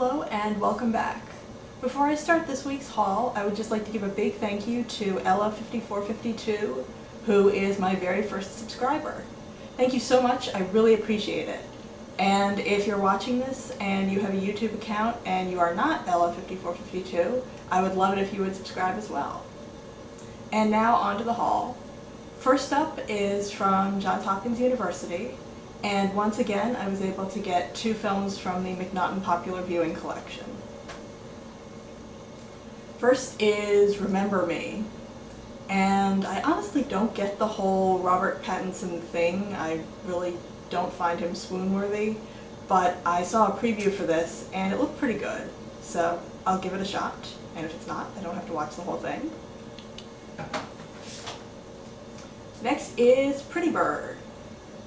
Hello and welcome back. Before I start this week's haul, I would just like to give a big thank you to Ella5452, who is my very first subscriber. Thank you so much, I really appreciate it. And if you're watching this and you have a YouTube account and you are not Ella5452, I would love it if you would subscribe as well. And now on to the haul. First up is from Johns Hopkins University. And once again, I was able to get 2 films from the McNaughton Popular Viewing Collection. First is Remember Me. And I honestly don't get the whole Robert Pattinson thing. I really don't find him swoon-worthy. But I saw a preview for this and it looked pretty good. So I'll give it a shot. And if it's not, I don't have to watch the whole thing. Next is Pretty Bird,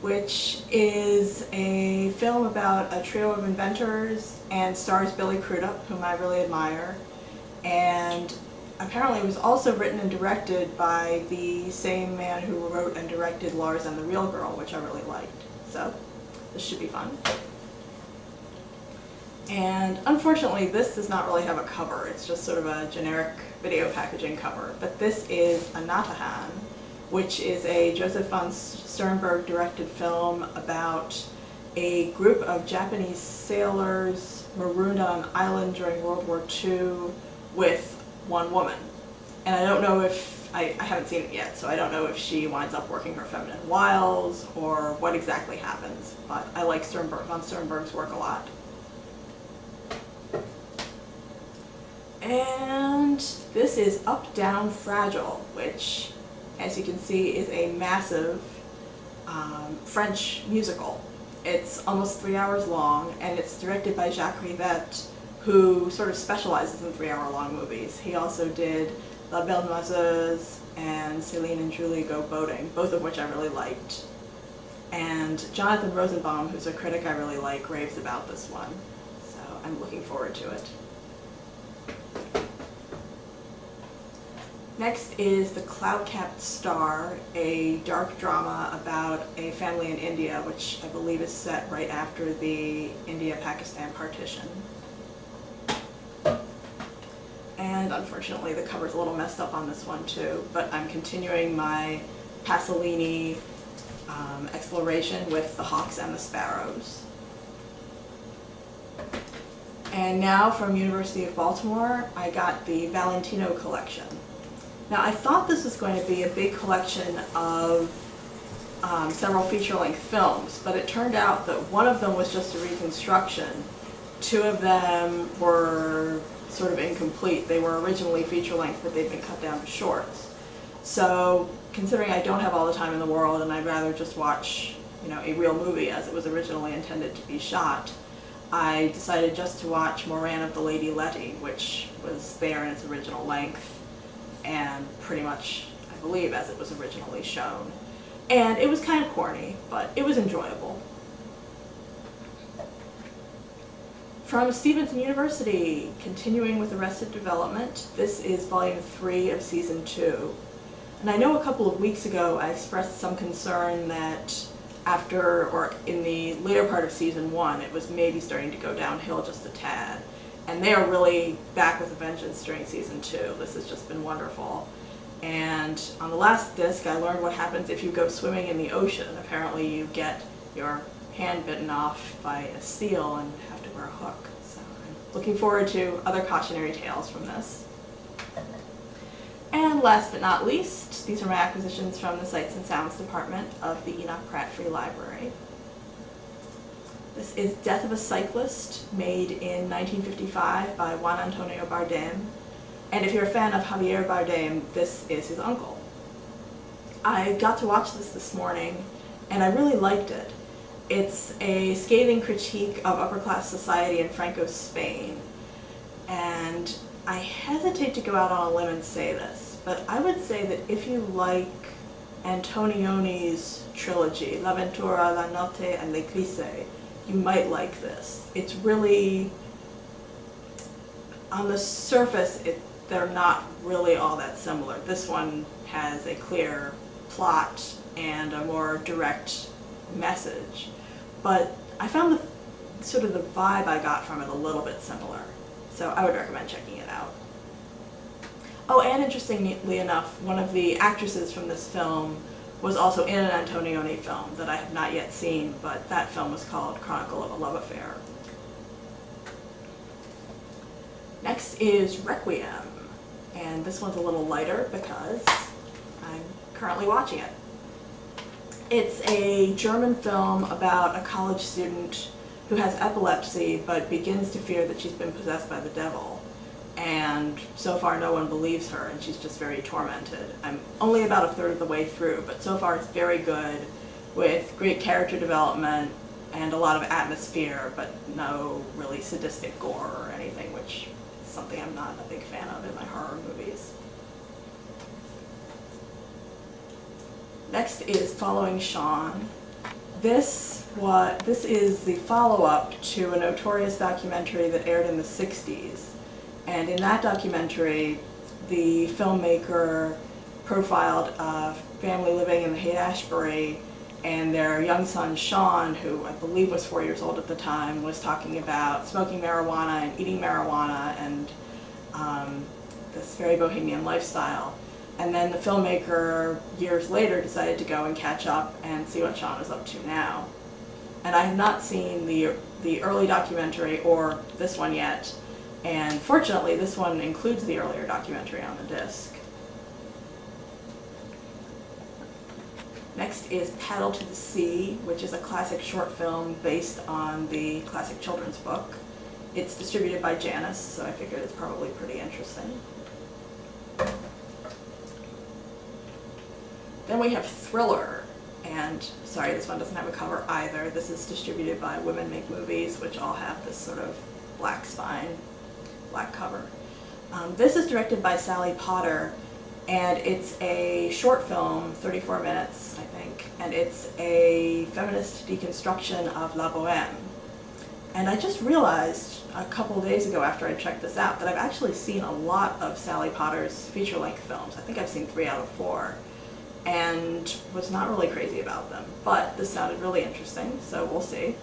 which is a film about a trio of inventors and stars Billy Crudup, whom I really admire. And apparently it was also written and directed by the same man who wrote and directed Lars and the Real Girl, which I really liked. So this should be fun. And unfortunately this does not really have a cover, it's just sort of a generic video packaging cover. But this is Anatahan, which is a Joseph von Sternberg directed film about a group of Japanese sailors marooned on an island during World War II with one woman. And I don't know if, I haven't seen it yet, so I don't know if she winds up working her feminine wiles or what exactly happens, but I like von Sternberg's work a lot. And this is Up, Down, Fragile, which, as you can see, is a massive French musical. It's almost 3 hours long, and it's directed by Jacques Rivette, who sort of specializes in 3-hour-long movies. He also did La Belle Noiseuse and Céline and Julie Go Boating, both of which I really liked. And Jonathan Rosenbaum, who's a critic I really like, raves about this one. So I'm looking forward to it. Next is The Cloud-Capped Star, a dark drama about a family in India, which I believe is set right after the India-Pakistan partition. And unfortunately the cover's a little messed up on this one too, but I'm continuing my Pasolini exploration with The Hawks and the Sparrows. And now from University of Baltimore, I got the Valentino collection. Now I thought this was going to be a big collection of several feature-length films, but it turned out that one of them was just a reconstruction. 2 of them were sort of incomplete. They were originally feature-length, but they've been cut down to shorts. So considering I don't have all the time in the world and I'd rather just watch, a real movie as it was originally intended to be shot, I decided just to watch Moran of the Lady Letty, which was there in its original length and pretty much, I believe, as it was originally shown. And it was kind of corny, but it was enjoyable. From Stevenson University, continuing with Arrested Development, this is Volume 3 of Season 2. And I know a couple of weeks ago I expressed some concern that after, or in the later part of Season 1, it was maybe starting to go downhill just a tad. And they are really back with a vengeance during Season 2. This has just been wonderful. And on the last disc I learned what happens if you go swimming in the ocean. Apparently you get your hand bitten off by a seal and have to wear a hook. So I'm looking forward to other cautionary tales from this. And last but not least, these are my acquisitions from the Sights and Sounds department of the Enoch Pratt Free Library. This is Death of a Cyclist, made in 1955 by Juan Antonio Bardem. And if you're a fan of Javier Bardem, this is his uncle. I got to watch this morning, and I really liked it. It's a scathing critique of upper-class society in Franco's Spain. And I hesitate to go out on a limb and say this, but I would say that if you like Antonioni's trilogy, L'Avventura, La Notte, and L'Eclisse, you might like this. It's really, on the surface, they're not really all that similar. This one has a clear plot and a more direct message. But I found sort of the vibe I got from it a little bit similar. So I would recommend checking it out. Oh, and interestingly enough, one of the actresses from this film was also in an Antonioni film that I have not yet seen, but that film was called Chronicle of a Love Affair. Next is Requiem, and this one's a little lighter because I'm currently watching it. It's a German film about a college student who has epilepsy but begins to fear that she's been possessed by the devil. And so far no one believes her and she's just very tormented. I'm only about a third of the way through, but so far it's very good with great character development and a lot of atmosphere, but no really sadistic gore or anything, which is something I'm not a big fan of in my horror movies. Next is Following Sean. This is the follow-up to a notorious documentary that aired in the 60s. And in that documentary, the filmmaker profiled a family living in the Haight-Ashbury, and their young son Sean, who I believe was 4 years old at the time, was talking about smoking marijuana and eating marijuana and this very bohemian lifestyle. And then the filmmaker, years later, decided to go and catch up and see what Sean is up to now. And I have not seen the early documentary or this one yet, and fortunately this one includes the earlier documentary on the disc. Next is Paddle to the Sea, which is a classic short film based on the classic children's book. It's distributed by Janus, so I figured it's probably pretty interesting. Then we have Thriller, and sorry, this one doesn't have a cover either. This is distributed by Women Make Movies, which all have this sort of black spine, black cover. This is directed by Sally Potter, and it's a short film, 34 minutes, I think, and it's a feminist deconstruction of La Boheme. And I just realized a couple days ago after I checked this out that I've actually seen a lot of Sally Potter's feature-length films. I think I've seen 3 out of 4. And was not really crazy about them, but this sounded really interesting, so we'll see.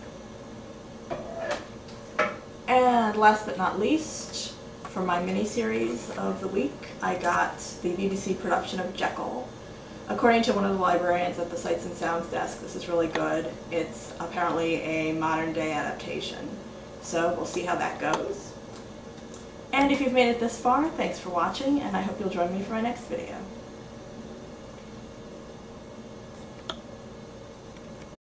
And last but not least, for my mini-series of the week, I got the BBC production of Jekyll. According to one of the librarians at the Sights and Sounds desk, this is really good. It's apparently a modern-day adaptation, so we'll see how that goes. And if you've made it this far, thanks for watching, and I hope you'll join me for my next video.